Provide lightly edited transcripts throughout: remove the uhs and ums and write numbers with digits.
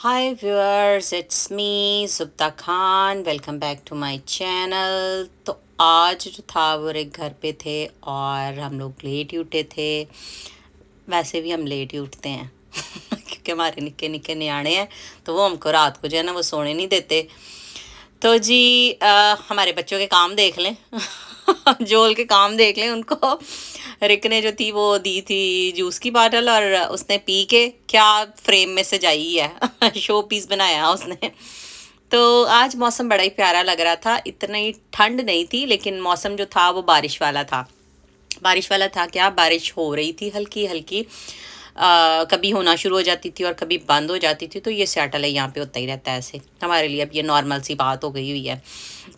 Hi viewers, it's me Subta Khan. Welcome back to my channel. तो आज जो था वो एक घर पे थे और हम लोग लेट ही उठे थे। वैसे भी हम लेट ही उठते हैं क्योंकि हमारे निक्के निक्के न्याणे हैं, तो वो हमको रात को जो है ना वो सोने नहीं देते। तो जी हमारे बच्चों के काम देख लें जोल के काम देख लें उनको। रिक ने जो थी वो दी थी जूस की बॉटल और उसने पी के क्या फ्रेम में सजाई है शो पीस बनाया उसने। तो आज मौसम बड़ा ही प्यारा लग रहा था, इतनी ठंड नहीं थी लेकिन मौसम जो था वो बारिश वाला था। बारिश वाला था क्या, बारिश हो रही थी हल्की हल्की। कभी होना शुरू हो जाती थी और कभी बंद हो जाती थी। तो ये सियाटल है, यहाँ पे होता ही रहता है ऐसे। हमारे लिए अब ये नॉर्मल सी बात हो गई हुई है।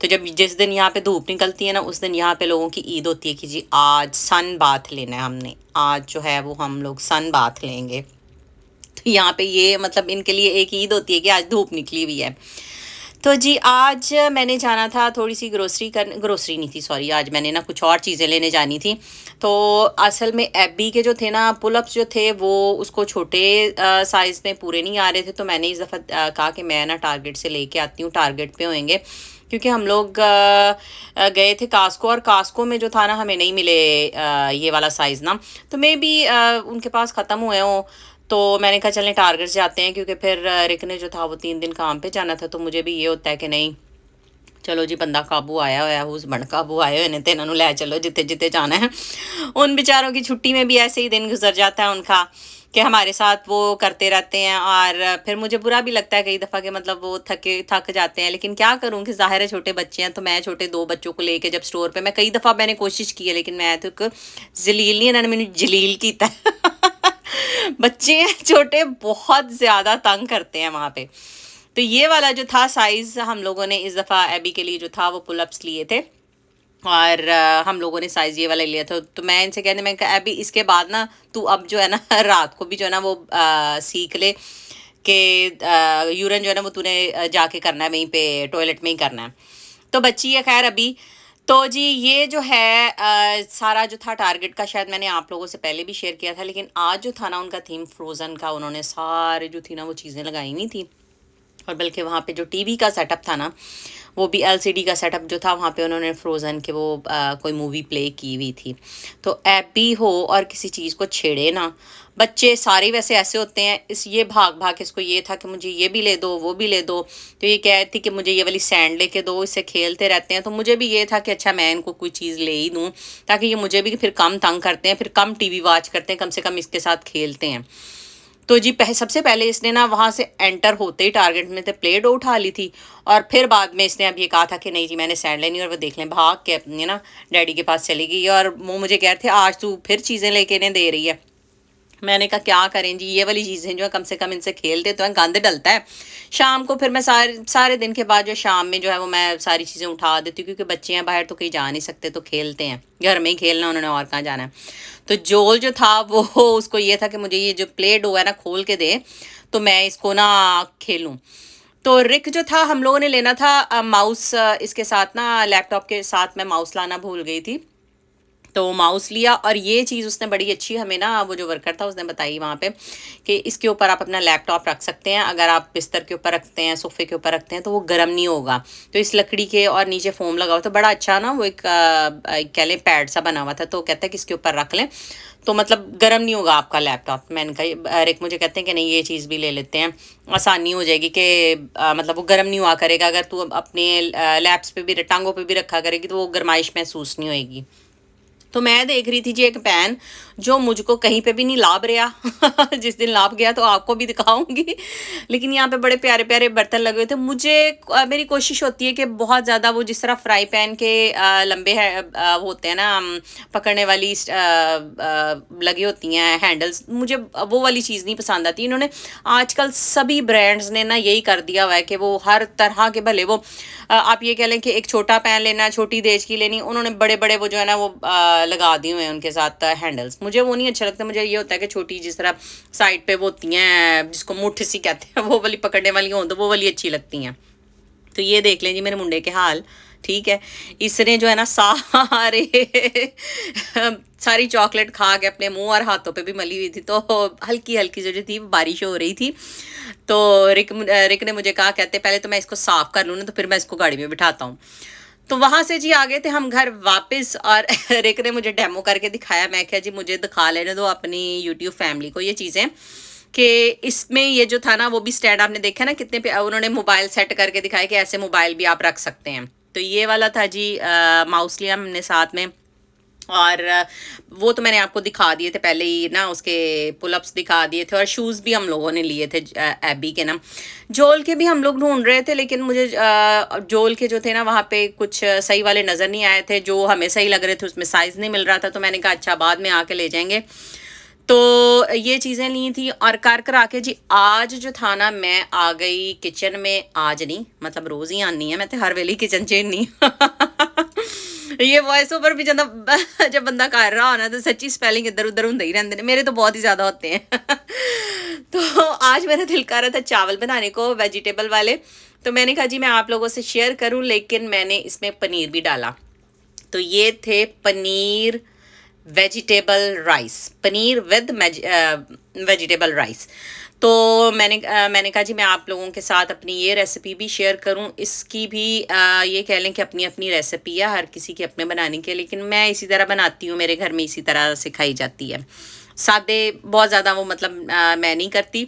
तो जब जिस दिन यहाँ पे धूप निकलती है ना, उस दिन यहाँ पे लोगों की ईद होती है कि जी आज सन बाथ लेना है हमने, आज जो है वो हम लोग सन बाथ लेंगे। तो यहाँ पे ये मतलब इनके लिए एक ईद होती है कि आज धूप निकली हुई है। तो जी आज मैंने जाना था थोड़ी सी ग्रोसरी नहीं थी, सॉरी, आज मैंने ना कुछ और चीज़ें लेने जानी थी। तो असल में एबी के जो थे ना पुलअप्स जो थे वो उसको छोटे साइज़ में पूरे नहीं आ रहे थे। तो मैंने इस दफ़ा कहा कि मैं ना टारगेट से लेके आती हूँ, टारगेट पे होंगे। क्योंकि हम लोग गए थे कास्को और कास्को में जो था ना हमें नहीं मिले ये वाला साइज़ ना। तो मे बी उनके पास ख़त्म हुए हों। तो मैंने कहा चलें टारगेट से जाते हैं, क्योंकि फिर रिक ने जो था वो 3 दिन काम पे जाना था। तो मुझे भी ये होता है कि नहीं, चलो जी बंदा काबू आया होया हुस बन काबू आए हुए ने तो इन्होंने लै चलो जिते जिते जाना है। उन बेचारों की छुट्टी में भी ऐसे ही दिन गुजर जाता है उनका कि हमारे साथ वो करते रहते हैं। और फिर मुझे बुरा भी लगता है कई दफ़ा कि मतलब वो थक जाते हैं, लेकिन क्या करूँ कि ज़ाहिर है छोटे बच्चे हैं। तो मैं छोटे 2 बच्चों को लेके जब स्टोर पे, मैं कई दफ़ा मैंने कोशिश की है लेकिन मैं तो एक जलील नहीं, इन्होंने मैंने जलील किया बच्चे हैं छोटे, बहुत ज़्यादा तंग करते हैं वहाँ पे। तो ये वाला जो था साइज़ हम लोगों ने इस दफ़ा एबी के लिए जो था वो पुलअप्स लिए थे। और हम लोगों ने साइज़ ये वाला लिया था। तो मैं इनसे कहने, मैं कहा अभी इसके बाद ना तू अब जो है ना रात को भी जो है ना वो सीख ले कि यूरन जो है ना वो तूने जाके करना है वहीं पे टॉयलेट में ही करना है। तो बच्ची है खैर अभी। तो जी ये जो है सारा जो था टारगेट का, शायद मैंने आप लोगों से पहले भी शेयर किया था, लेकिन आज जो था ना उनका थीम फ्रोज़न का, उन्होंने सारे जो थी ना वो चीज़ें लगाई हुई थी। और बल्कि वहाँ पे जो टीवी का सेटअप था ना, वो भी एलसीडी का सेटअप जो था, वहाँ पे उन्होंने फ्रोज़न के वो कोई मूवी प्ले की हुई थी। तो ऐप भी हो और किसी चीज़ को छेड़े ना, बच्चे सारे वैसे ऐसे होते हैं। इस ये भाग भाग इसको ये था कि मुझे ये भी ले दो वो भी ले दो। तो ये कह रही थी कि मुझे ये वाली सैंड लेके दो, इससे खेलते रहते हैं। तो मुझे भी ये था कि अच्छा मैं इनको कोई चीज़ ले ही दूँ, ताकि ये मुझे भी फिर कम तंग करते हैं, फिर कम टीवी वॉच करते हैं, कम से कम इसके साथ खेलते हैं। तो जी सबसे पहले इसने ना वहाँ से एंटर होते ही टारगेट में से प्ले डो उठा ली थी। और फिर बाद में इसने अब ये कहा था कि नहीं जी मैंने सैंड लेनी, और वो देख लें भाग के अपनी ना डैडी के पास चली गई। और वो मुझे कह रहे थे आज तू फिर चीज़ें लेके इन्हें दे रही है। मैंने कहा क्या करें जी, ये वाली चीज़ें जो है कम से कम इनसे खेलते तो हैं, गंद डलता है। शाम को फिर मैं सारे सारे दिन के बाद जो शाम में जो है वो मैं सारी चीज़ें उठा देती हूँ, क्योंकि बच्चे हैं बाहर तो कहीं जा नहीं सकते, तो खेलते हैं घर में ही खेलना उन्होंने, और कहाँ जाना है। तो जोल जो था वो उसको ये था कि मुझे ये जो प्ले डो है ना खोल के दे, तो मैं इसको ना खेलूँ। तो रिक जो था हम लोगों ने लेना था माउस, इसके साथ ना लैपटॉप के साथ मैं माउस लाना भूल गई थी। तो माउस लिया, और ये चीज़ उसने बड़ी अच्छी हमें ना, वो जो वर्कर था उसने बताई वहाँ पे कि इसके ऊपर आप अपना लैपटॉप रख सकते हैं। अगर आप बिस्तर के ऊपर रखते हैं, सोफे के ऊपर रखते हैं, तो वो गर्म नहीं होगा। तो इस लकड़ी के और नीचे फोम लगा हुआ था, बड़ा अच्छा ना वो एक कह लें पैड सा बना हुआ था। तो कहता है कि इसके ऊपर रख लें तो मतलब गर्म नहीं होगा आपका लैपटॉप। मैंने कहा रिक मुझे कहते हैं कि नहीं ये चीज़ भी ले लेते हैं, आसानी हो जाएगी कि मतलब वो गर्म नहीं हुआ करेगा। अगर तू अपने लैप्स पे भी टांगों पे भी रखा करेगी तो वो गर्माइश महसूस नहीं होएगी। तो मैं देख रही थी जी एक पैन जो मुझको कहीं पे भी नहीं लाभ रहा जिस दिन लाभ गया तो आपको भी दिखाऊंगी। लेकिन यहाँ पे बड़े प्यारे प्यारे बर्तन लगे हुए थे। मुझे मेरी कोशिश होती है कि बहुत ज़्यादा वो जिस तरह फ्राई पैन के लंबे है होते हैं ना पकड़ने वाली लगी होती हैं हैंडल्स, मुझे वो वाली चीज़ नहीं पसंद आती। इन्होंने आजकल सभी ब्रांड्स ने ना यही कर दिया हुआ है कि वो हर तरह के, भले वो आप ये कह लें कि एक छोटा पैन लेना, छोटी देज की लेनी, उन्होंने बड़े बड़े वो जो है ना वो लगा दिए हुए हैं उनके साथ हैंडल्स। मुझे वो नहीं अच्छा लगता। मुझे ये होता है कि छोटी जिस तरह साइड पे वो होती हैं जिसको मुठ सी कहते हैं, वो वाली पकड़ने वाली हों तो वो वाली अच्छी लगती हैं। तो ये देख लें जी मेरे मुंडे के हाल, ठीक है। इसने जो है ना सारे सारी चॉकलेट खा के अपने मुंह और हाथों पे भी मली हुई थी, तो हल्की हल्की जो थी बारिश हो रही थी। तो रिक ने मुझे कहा, कहते पहले तो मैं इसको साफ कर लूँ ना, तो फिर मैं इसको गाड़ी में बिठाता हूँ। तो वहां से जी आ गए थे हम घर वापस, और रिक ने मुझे डेमो करके दिखाया। मैं क्या जी मुझे दिखा लेने दो अपनी यूट्यूब फैमिली को ये चीज़ें, कि इसमें ये जो था ना वो भी स्टैंड आपने देखा ना कितने पे उन्होंने मोबाइल सेट करके दिखाया कि ऐसे मोबाइल भी आप रख सकते हैं। तो ये वाला था जी, माउस लिया हमने साथ में, और वो तो मैंने आपको दिखा दिए थे पहले ही ना, उसके पुलअप्स दिखा दिए थे, और शूज़ भी हम लोगों ने लिए थे एबी के ना। जोल के भी हम लोग ढूंढ रहे थे, लेकिन मुझे जोल के जो थे ना वहाँ पे कुछ सही वाले नज़र नहीं आए थे, जो हमें सही लग रहे थे उसमें साइज़ नहीं मिल रहा था। तो मैंने कहा अच्छा बाद में आके ले जाएंगे। तो ये चीज़ें ली थी, और कर कर आके जी आज जो था ना मैं आ गई किचन में। आज नहीं, मतलब रोज़ ही आनी है, मैं तो हर वेले किचन च नहीं ये वॉइस ओवर भी जब बंदा कर रहा हो ना, तो सच्ची स्पेलिंग इधर उधर होंगे ही रहते हैं, मेरे तो बहुत ही ज़्यादा होते हैं तो आज मेरा दिल कर रहा था चावल बनाने को, वेजिटेबल वाले। तो मैंने कहा जी मैं आप लोगों से शेयर करूं, लेकिन मैंने इसमें पनीर भी डाला। तो ये थे paneer vegetable rice, paneer with vegetable rice. तो मैंने कहा जी मैं आप लोगों के साथ अपनी ये रेसिपी भी शेयर करूं। इसकी भी ये कह लें कि अपनी अपनी रेसिपी है, हर किसी के अपने बनाने के, लेकिन मैं इसी तरह बनाती हूँ, मेरे घर में इसी तरह सिखाई जाती है। सादे बहुत ज़्यादा वो मतलब मैं नहीं करती।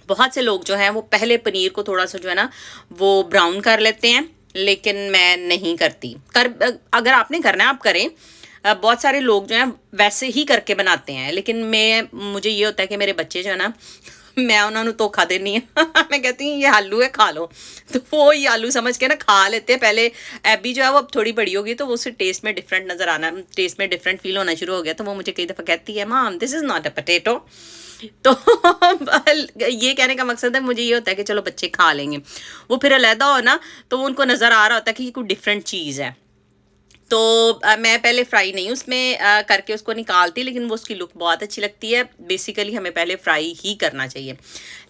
बहुत से लोग जो हैं वो पहले पनीर को थोड़ा सा जो है ना वो ब्राउन कर लेते हैं, लेकिन मैं नहीं करती। अगर आपने करना है आप करें। बहुत सारे लोग जो हैं वैसे ही करके बनाते हैं, लेकिन मुझे ये होता है कि मेरे बच्चे जो है ना मैं उन्होंने धोखा देनी है मैं कहती हूँ ये आलू है खा लो, तो वो ये आलू समझ के ना खा लेते हैं। पहले एबी जो है वो अब थोड़ी बड़ी होगी, तो वो उससे टेस्ट में डिफरेंट नज़र आना, टेस्ट में डिफरेंट फील होना शुरू हो गया। तो वो मुझे कई दफ़ा कहती है माम this is not a potato. तो ये कहने का मकसद है मुझे ये होता है कि चलो बच्चे खा लेंगे। वो फिर अलहदा हो ना, तो वो उनको नज़र आ रहा होता है कि ये कोई डिफरेंट चीज़ है। तो मैं पहले फ्राई नहीं उसमें करके उसको निकालती, लेकिन वो उसकी लुक बहुत अच्छी लगती है। बेसिकली हमें पहले फ्राई ही करना चाहिए,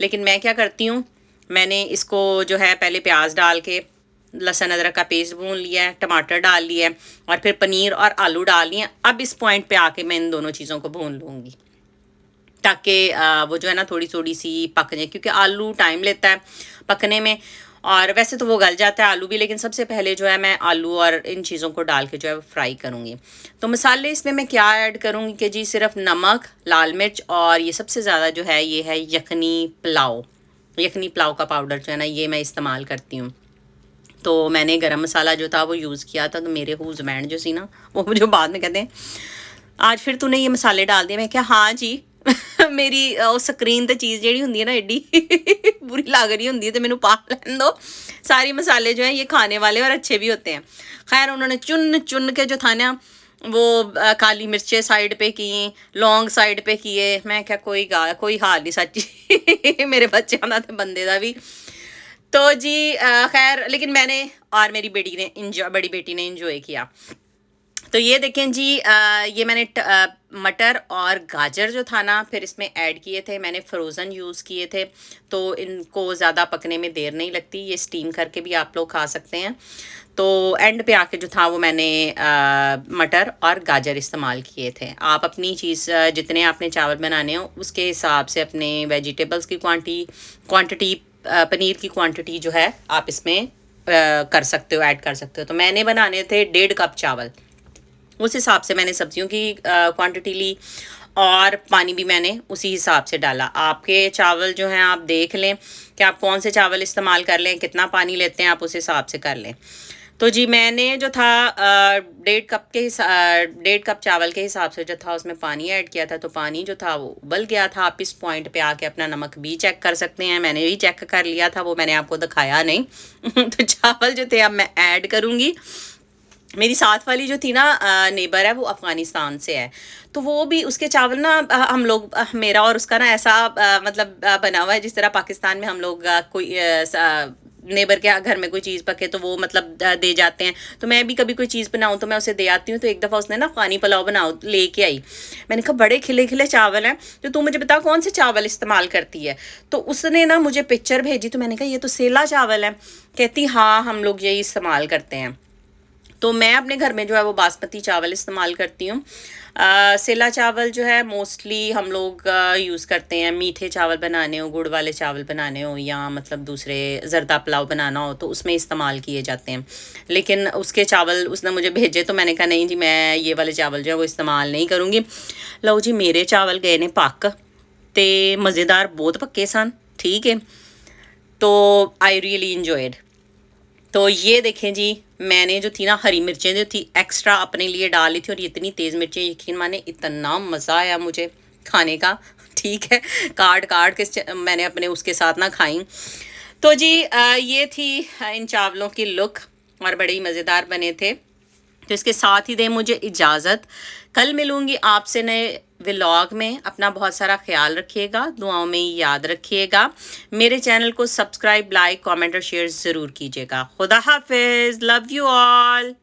लेकिन मैं क्या करती हूँ, मैंने इसको जो है पहले प्याज डाल के लहसुन अदरक का पेस्ट भून लिया है, टमाटर डाल लिया है, और फिर पनीर और आलू डाल लिए। अब इस पॉइंट पे आके मैं इन दोनों चीज़ों को भून लूँगी, ताकि वो जो है ना थोड़ी थोड़ी सी पक जाए, क्योंकि आलू टाइम लेता है पकने में, और वैसे तो वो गल जाता है आलू भी, लेकिन सबसे पहले जो है मैं आलू और इन चीज़ों को डाल के जो है फ्राई करूँगी। तो मसाले इसमें मैं क्या ऐड करूँगी कि जी सिर्फ नमक, लाल मिर्च, और ये सबसे ज़्यादा जो है ये है यखनी पुलाव का पाउडर जो है ना ये मैं इस्तेमाल करती हूँ। तो मैंने गरम मसाला जो था वो यूज़ किया था। तो मेरे हस्बैंड जो सी ना वो मुझे बाद में कहते हैं आज फिर तूने ये मसाले डाल दिए। मैं क्या हाँ जी मेरी स्क्रीन ते चीज़ जी होंगी है ना एडी बुरी लग रही होंगी, तो मैंने पा लैन दो। सारे मसाले जो हैं ये खाने वाले और अच्छे भी होते हैं। खैर उन्होंने चुन चुन के जो था ना वो काली मिर्चें साइड पे की, लौंग साइड पे किए। मैं क्या कोई हाल नहीं सच्ची मेरे बच्चों का तो बंदे का भी। तो जी खैर लेकिन मैंने और मेरी बड़ी बेटी ने इंजॉय किया। तो ये देखें जी ये मैंने मटर और गाजर जो था ना फिर इसमें ऐड किए थे। मैंने फ्रोज़न यूज़ किए थे, तो इनको ज़्यादा पकने में देर नहीं लगती। ये स्टीम करके भी आप लोग खा सकते हैं। तो एंड पे आके जो था वो मैंने मटर और गाजर इस्तेमाल किए थे। आप अपनी चीज़ जितने आपने चावल बनाने हो उसके हिसाब से अपने वेजिटेबल्स की क्वांटिटी पनीर की क्वांटिटी जो है आप इसमें कर सकते हो, ऐड कर सकते हो। तो मैंने बनाने थे 1.5 कप चावल, उस हिसाब से मैंने सब्जियों की क्वांटिटी ली, और पानी भी मैंने उसी हिसाब से डाला। आपके चावल जो हैं आप देख लें कि आप कौन से चावल इस्तेमाल कर लें, कितना पानी लेते हैं आप उस हिसाब से कर लें। तो जी मैंने जो था 1.5 कप चावल के हिसाब से जो था उसमें पानी ऐड किया था। तो पानी जो था वो उबल गया था। आप इस पॉइंट पे आके अपना नमक भी चेक कर सकते हैं। मैंने भी चेक कर लिया था, वो मैंने आपको दिखाया नहीं तो चावल जो थे अब मैं ऐड करूँगी। मेरी साथ वाली जो थी ना नेबर है वो अफ़गानिस्तान से है, तो वो भी उसके चावल ना हम लोग मेरा और उसका ना ऐसा मतलब बना हुआ है जिस तरह पाकिस्तान में हम लोग कोई नेबर के घर में कोई चीज़ पके तो वो मतलब दे जाते हैं। तो मैं भी कभी कोई चीज़ बनाऊँ तो मैं उसे दे आती हूँ। तो एक दफ़ा उसने ना अफ़गानी पुलाव बनाओ लेके आई। मैंने कहा बड़े खिले खिले चावल हैं, तो तू मुझे बता कौन से चावल इस्तेमाल करती है। तो उसने ना मुझे पिक्चर भेजी, तो मैंने कहा ये तो सेला चावल है। कहती हाँ हम लोग यही इस्तेमाल करते हैं। तो मैं अपने घर में जो है वो बासमती चावल इस्तेमाल करती हूँ। सेला चावल जो है मोस्टली हम लोग यूज़ करते हैं मीठे चावल बनाने हो, गुड़ वाले चावल बनाने हो, या मतलब दूसरे ज़रदा पुलाव बनाना हो तो उसमें इस्तेमाल किए जाते हैं। लेकिन उसके चावल उसने मुझे भेजे तो मैंने कहा नहीं जी, मैं ये वाले चावल जो है वो इस्तेमाल नहीं करूँगी। लो जी, मेरे चावल गए ने पक ते मज़ेदार बहुत पक्के सन, ठीक है। तो आई रियली इंजॉयड। तो ये देखें जी, मैंने जो थी ना हरी मिर्चें जो थी एक्स्ट्रा अपने लिए डाली थी, और ये इतनी तेज़ मिर्चें, यकीन माने इतना मज़ा आया मुझे खाने का, ठीक है। काट काट के मैंने अपने उसके साथ ना खाई। तो जी ये थी इन चावलों की लुक, और बड़े ही मज़ेदार बने थे। तो इसके साथ ही दें मुझे इजाज़त। कल मिलूँगी आपसे नए व्लॉग में। अपना बहुत सारा ख्याल रखिएगा, दुआओं में याद रखिएगा। मेरे चैनल को सब्सक्राइब, लाइक, कमेंट और शेयर ज़रूर कीजिएगा। खुदा हाफिज़, लव यू ऑल।